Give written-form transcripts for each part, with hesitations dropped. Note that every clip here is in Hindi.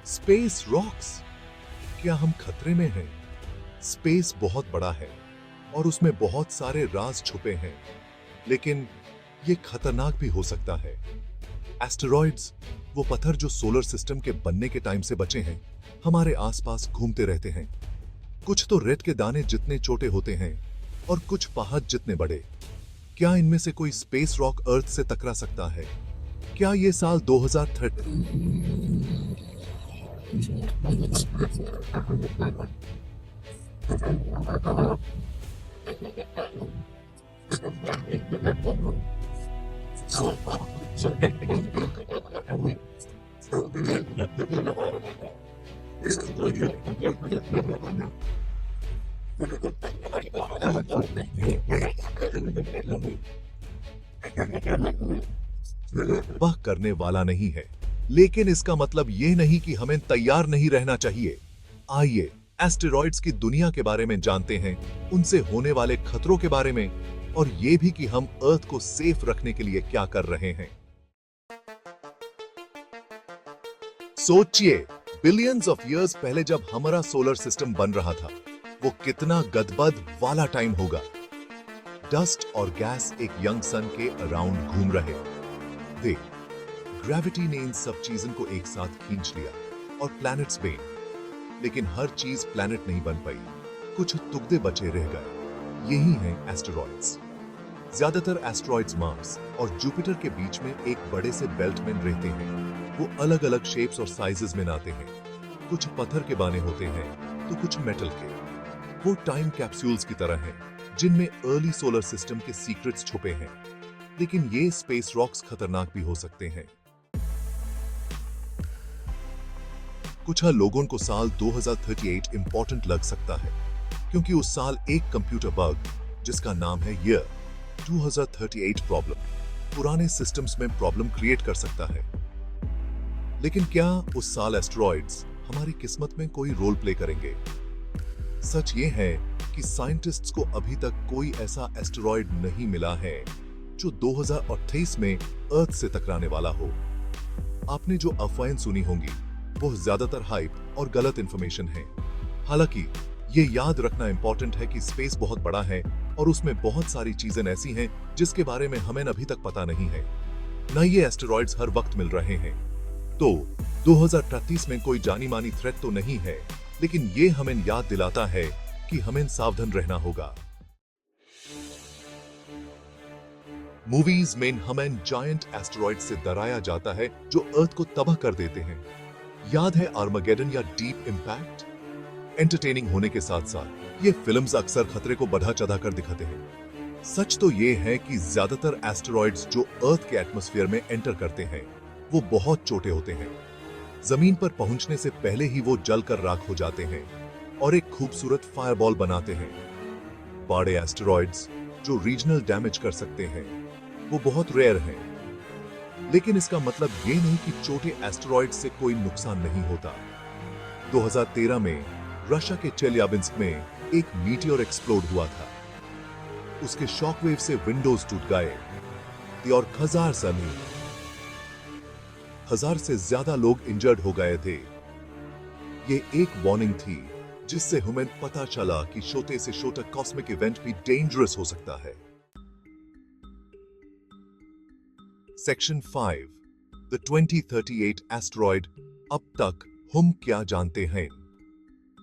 स्पेस रॉक्स, क्या हम खतरे में हैं? स्पेस बहुत बड़ा है और उसमें बहुत सारे राज छुपे हैं, लेकिन ये खतरनाक भी हो सकता है। एस्टेरॉइड्स, वो पत्थर जो सोलर सिस्टम के बनने के टाइम से बचे हैं, हमारे आसपास घूमते रहते हैं। कुछ तो रेत के दाने जितने छोटे होते हैं और कुछ पहाड़ जितने बड़े। क्या इनमें से कोई स्पेस रॉक अर्थ से टकरा सकता है? क्या ये साल 2030? वह करने वाला नहीं है, लेकिन इसका मतलब यह नहीं कि हमें तैयार नहीं रहना चाहिए। आइए एस्टेरॉइड्स की दुनिया के बारे में जानते हैं, उनसे होने वाले खतरों के बारे में, और ये भी कि हम अर्थ को सेफ रखने के लिए क्या कर रहे हैं। सोचिए, बिलियंस ऑफ इयर्स पहले जब हमारा सोलर सिस्टम बन रहा था, वो कितना गदबद वाला टाइम होगा। डस्ट और गैस एक यंग सन के अराउंड घूम रहे। देख, ग्रेविटी ने इन सब चीजों को एक साथ खींच लिया और प्लैनेट्स बने, लेकिन हर चीज प्लैनेट नहीं बन पाई, कुछ टुकड़े बचे रह गए। यही हैं एस्टेरॉइड्स। ज्यादातर एस्टेरॉइड्स मार्स और जुपिटर के बीच में एक बड़े से बेल्ट में रहते हैं। वो अलग अलग शेप्स और साइजेस में आते हैं। कुछ पत्थर के बने होते हैं तो कुछ मेटल के। वो टाइम कैप्सूल्स की तरह हैं, जिनमें अर्ली सोलर सिस्टम के सीक्रेट्स छुपे हैं। लेकिन ये स्पेस रॉक्स खतरनाक भी हो सकते हैं। कुछ लोगों को साल 2038 इंपॉर्टेंट लग सकता है, क्योंकि उस साल एक कंप्यूटर बग, जिसका नाम है ईयर 2038 प्रॉब्लम, पुराने सिस्टम्स में प्रॉब्लम क्रिएट कर सकता है। लेकिन क्या उस साल एस्टेरॉइड्स हमारी किस्मत में कोई रोल प्ले करेंगे? सच ये है कि साइंटिस्ट्स को अभी तक कोई ऐसा एस्टेरॉइड नहीं मिला है जो 2028 में अर्थ से टकराने वाला हो। आपने जो अफवाहें सुनी होंगी, वो ज्यादातर हाइप और गलत इंफॉर्मेशन है। हालांकि ये याद रखना इंपॉर्टेंट है कि स्पेस बहुत बड़ा है और उसमें बहुत सारी चीजें ऐसी हैं जिसके बारे में हमें अभी तक पता नहीं है। न ये एस्टेरॉइड्स हर वक्त मिल रहे हैं। तो 2033 में कोई जानी मानी थ्रेट तो नहीं है, लेकिन ये हमें याद दिलाता है कि हमें सावधान रहना होगा। मूवीज में हमें जायंट एस्टेरॉइड से डराया जाता है जो अर्थ को तबाह कर देते हैं। याद है आर्मागेडन या डीप इंपैक्ट? एंटरटेनिंग होने के साथ साथ ये फिल्म्स अक्सर खतरे को बढ़ा चढ़ा कर दिखाते हैं। सच तो ये है कि ज्यादातर एस्टेरॉइड्स जो अर्थ के एटमॉस्फेयर में एंटर करते हैं, वो बहुत छोटे होते हैं। जमीन पर पहुंचने से पहले ही वो जलकर राख हो जाते हैं और एक खूबसूरत फायरबॉल बनाते हैं। बड़े एस्टेरॉइड्स जो रीजनल डैमेज कर सकते हैं, वो बहुत रेयर हैं। लेकिन इसका मतलब ये नहीं कि छोटे एस्टेरॉइड से कोई नुकसान नहीं होता। 2013 में रशिया के चेल्याबिंस्क में एक मीटियोर एक्सप्लोड हुआ था। उसके शॉकवेव से विंडोज टूट गए और हजार से ज्यादा लोग इंजर्ड हो गए थे। ये एक वार्निंग थी जिससे हमें पता चला कि छोटे से छोटा कॉस्मिक इवेंट भी डेंजरस हो सकता है। Section 5, the 2038 asteroid. अब तक हम क्या जानते हैं?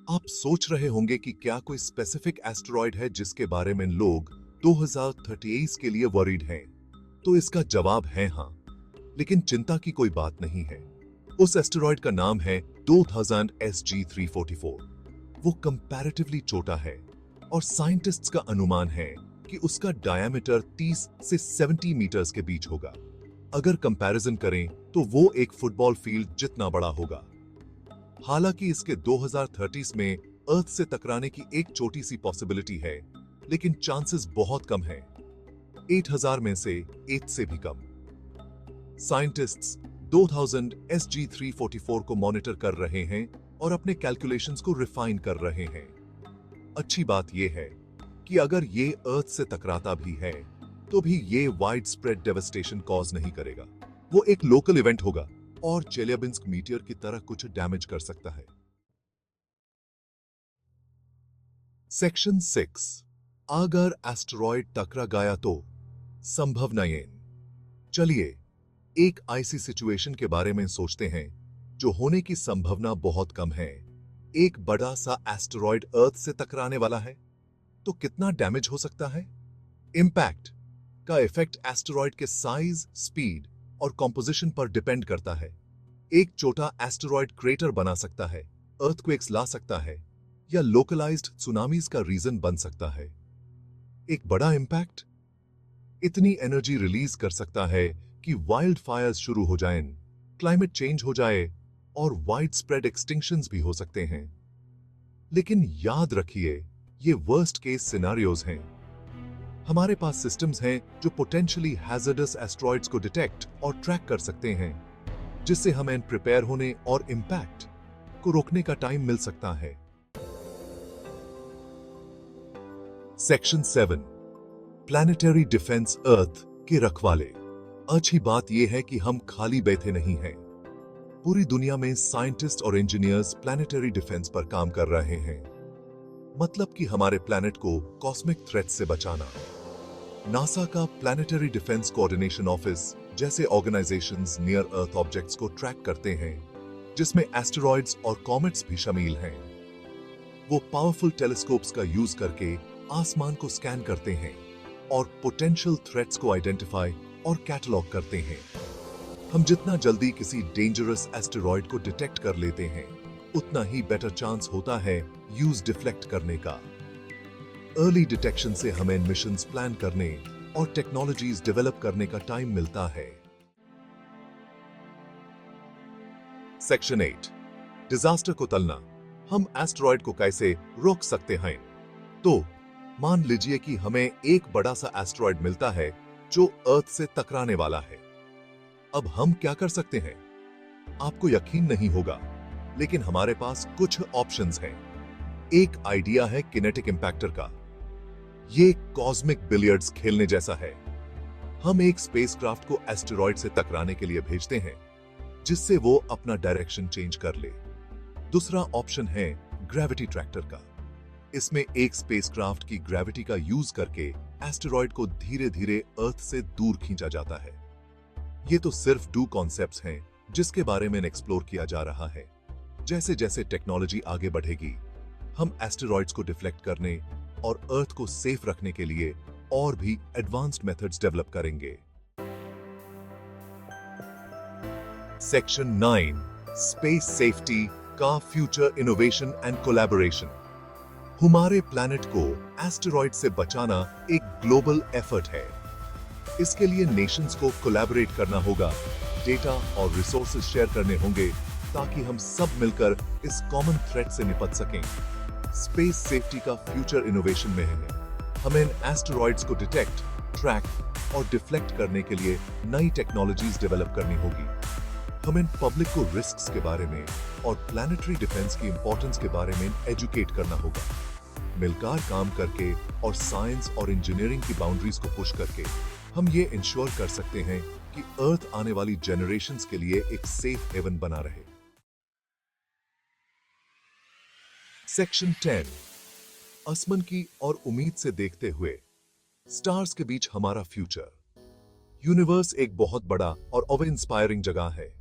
आप सोच रहे होंगे कि क्या कोई स्पेसिफिक एस्टेरॉइड है जिसके बारे में लोग 2038 के लिए वरीड हैं? तो इसका जवाब है हाँ, लेकिन चिंता की कोई बात नहीं है। उस एस्टेरॉइड का नाम है 2000 SG344। वो कंपैरेटिवली छोटा है और साइंटिस्ट्स का अनुमान है कि उसका डायमीटर 30 से 70 मीटर्स के बीच होगा। अगर कंपैरिजन करें तो वो एक फुटबॉल फील्ड जितना बड़ा होगा। हालांकि इसके 2030 में अर्थ से टकराने की एक छोटी सी पॉसिबिलिटी है, लेकिन चांसेस बहुत कम है। 8000 में से 8 से भी कम। साइंटिस्ट्स 2000 SG344 को मॉनिटर कर रहे हैं और अपने कैलकुलेशंस को रिफाइन कर रहे हैं। अच्छी बात यह है कि अगर ये अर्थ से टकराता भी है तो भी ये वाइड स्प्रेड डेवस्टेशन कॉज नहीं करेगा। वो एक लोकल इवेंट होगा और चेल्याबिंस्क मीटियर की तरह कुछ डैमेज कर सकता है। सेक्शन 6, अगर एस्टेरॉयड टकरा गया तो संभावनाएं। चलिए एक ऐसी सिचुएशन के बारे में सोचते हैं जो होने की संभावना बहुत कम है। एक बड़ा सा एस्टेरॉयड अर्थ से टकराने वाला है, तो कितना डैमेज हो सकता है? इंपैक्ट का इफेक्ट एस्टेरॉयड के साइज, स्पीड और कॉम्पोजिशन पर डिपेंड करता है। एक छोटा एस्टेरॉयड क्रेटर बना सकता है, अर्थक्वेक्स ला सकता है या लोकलाइज्ड सुनामीज का रीजन बन सकता है। एक बड़ा इंपैक्ट इतनी एनर्जी रिलीज कर सकता है कि वाइल्ड फायर्स शुरू हो जाएं, क्लाइमेट चेंज हो जाए और वाइड स्प्रेड एक्सटिंक्शंस भी हो सकते हैं। लेकिन याद रखिए, ये वर्स्ट केस सिनेरियोज हैं। हमारे पास सिस्टम्स हैं जो पोटेंशियली हैजर्डस एस्टेरॉयड्स को डिटेक्ट और ट्रैक कर सकते हैं, जिससे हमें प्रिपेयर होने और इंपैक्ट को रोकने का टाइम मिल सकता है। सेक्शन 7, प्लैनेटरी डिफेंस अर्थ के रखवाले। अच्छी बात यह है कि हम खाली बैठे नहीं हैं। पूरी दुनिया में साइंटिस्ट और इंजीनियर्स प्लैनेटरी डिफेंस पर काम कर रहे हैं। मतलब कि हमारे प्लैनेट को कॉस्मिक थ्रेट से बचाना। नासा का प्लैनेटरी डिफेंस कोऑर्डिनेशन ऑफिस जैसे ऑर्गेनाइजेशंस नियर अर्थ ऑब्जेक्ट्स को ट्रैक करते हैं, जिसमें एस्टेरॉयड्स और कॉमेट्स भी शामिल हैं। वो पावरफुल टेलीस्कोप्स का यूज करके आसमान को स्कैन करते हैं और पोटेंशियल थ्रेट्स को आइडेंटिफाई और कैटलॉग करते हैं। हम जितना जल्दी किसी डेंजरस एस्टेरॉयड को डिटेक्ट कर लेते हैं, उतना ही बेटर चांस होता है यूज डिफ्लेक्ट करने का। अर्ली डिटेक्शन से हमें मिशंस प्लान करने और टेक्नोलॉजीज डेवलप करने का टाइम मिलता है। सेक्शन 8, डिजास्टर को टलना। हम एस्टेरॉयड को कैसे रोक सकते हैं? तो मान लीजिए कि हमें एक बड़ा सा एस्टेरॉयड मिलता है जो अर्थ से टकराने वाला है। अब हम क्या कर सकते हैं? आपको यकीन नहीं होगा, लेकिन हमारे पास कुछ ऑप्शंस हैं। एक आइडिया है किनेटिक इंपैक्टर का। ये कॉस्मिक बिलियर्ड्स खेलने जैसा है। हम एक स्पेसक्राफ्ट को एस्टेरॉयड से टकराने के लिए भेजते हैं, जिससे वो अपना डायरेक्शन चेंज कर ले। दूसरा ऑप्शन है ग्रेविटी ट्रैक्टर का। इसमें एक स्पेसक्राफ्ट की ग्रेविटी का यूज करके एस्टेरॉयड को धीरे धीरे अर्थ से दूर खींचा जाता है। ये तो सिर्फ 2 कॉन्सेप्ट्स हैं जिसके बारे में एक्सप्लोर किया जा रहा है। जैसे जैसे टेक्नोलॉजी आगे बढ़ेगी, हम एस्टेरॉयड्स को डिफ्लेक्ट करने और अर्थ को सेफ रखने के लिए और भी एडवांस्ड मेथड्स डेवलप करेंगे। सेक्शन 9, स्पेस सेफ्टी का फ्यूचर इनोवेशन एंड कोलैबोरेशन। हमारे प्लैनेट को एस्टेरॉयड से बचाना एक ग्लोबल एफर्ट है। इसके लिए नेशंस को कोलैबोरेट करना होगा, डेटा और रिसोर्सेज शेयर करने होंगे ताकि हम सब मिलकर इस कॉमन थ्रेट से निपट सकें। स्पेस सेफ्टी का फ्यूचर इनोवेशन में है। हमें एस्टेरॉयड्स को डिटेक्ट, ट्रैक और डिफ्लेक्ट करने के लिए नई टेक्नोलॉजीज डेवलप करनी होगी। हमें पब्लिक को रिस्क्स के बारे में और प्लैनेटरी डिफेंस की इंपॉर्टेंस के बारे में एजुकेट करना होगा। मिलकर काम करके और साइंस और इंजीनियरिंग की बाउंड्रीज को पुश करके हम ये इंश्योर कर सकते हैं कि अर्थ आने वाली जनरेशंस के लिए एक सेफ हेवन बना रहे। सेक्शन 10, आसमान की और उम्मीद से देखते हुए स्टार्स के बीच हमारा फ्यूचर। यूनिवर्स एक बहुत बड़ा और ओव इंस्पायरिंग जगह है।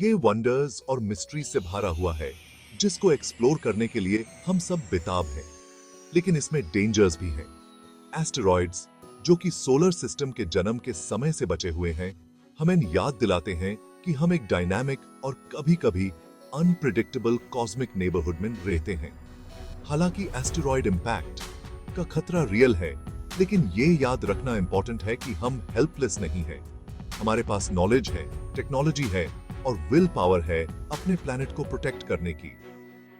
ये वंडर्स और मिस्ट्री से भरा हुआ है, जिसको एक्सप्लोर करने के लिए हम सब बेताब हैं। लेकिन इसमें डेंजर्स भी हैं। एस्टेरॉयड्स, जो कि सोलर सिस्टम के जन्म के समय से बचे हुए हैं, हमें याद दिलाते हैं कि हम एक डायनामिक और कभी-कभी अनप्रेडिक्टेबल कॉस्मिक नेबरहुड में रहते हैं। हालांकि एस्टेरॉयड इंपैक्ट का खतरा रियल है, लेकिन ये याद रखना इंपॉर्टेंट है कि हम हेल्पलेस नहीं हैं। हमारे पास नॉलेज है, टेक्नोलॉजी है और विल पावर है अपने प्लैनेट को प्रोटेक्ट करने की।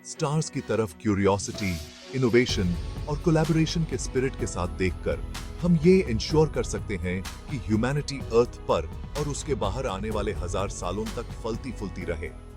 स्टार्स की तरफ क्यूरियोसिटी, इनोवेशन और कोलैबोरेशन के स्पिरिट के साथ देखकर हम ये इंश्योर कर सकते हैं कि ह्यूमैनिटी अर्थ पर और उसके बाहर आने वाले 1000 सालों तक फलती फूलती रहे।